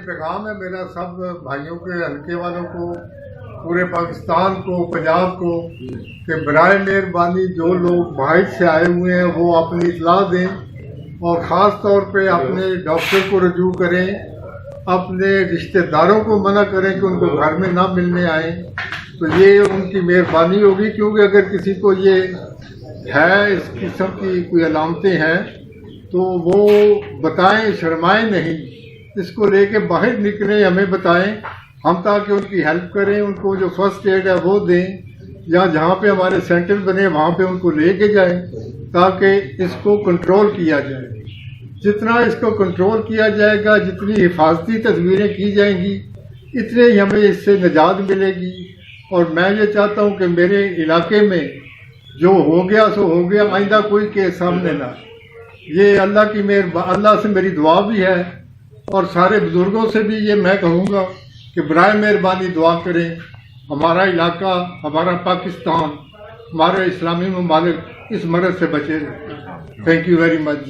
पैगाम है मेरा सब भाइयों के हल्के वालों को, पूरे पाकिस्तान को, पंजाब को, कि बराए मेहरबानी जो लोग बाहर से आए हुए हैं वो अपनी इतला दें और ख़ास तौर पे अपने डॉक्टर को रजू करें, अपने रिश्तेदारों को मना करें कि उनको घर में ना मिलने आए। तो ये उनकी मेहरबानी होगी, क्योंकि अगर किसी को ये है इस किस्म की कोई अलामतें हैं तो वो बताएं, शर्माएं नहीं, इसको लेके बाहर निकलें, हमें बताएं, हम ताकि उनकी हेल्प करें, उनको जो फर्स्ट एड है वो दें, या जहाँ पे हमारे सेंटर बने वहाँ पे उनको लेके जाएं ताकि इसको कंट्रोल किया जाए। जितना इसको कंट्रोल किया जाएगा, जितनी हिफाजती तदबीरें की जाएंगी, इतने ही हमें इससे निजात मिलेगी। और मैं ये चाहता हूँ कि मेरे इलाके में जो हो गया सो हो गया, आइंदा कोई केस सामने ना। ये अल्लाह की अल्लाह से मेरी दुआ भी है और सारे बुजुर्गों से भी ये मैं कहूँगा कि बराए मेहरबानी दुआ करें, हमारा इलाका, हमारा पाकिस्तान, हमारे इस्लामी ममालिक इस मरज़ से बचे। Thank you very much.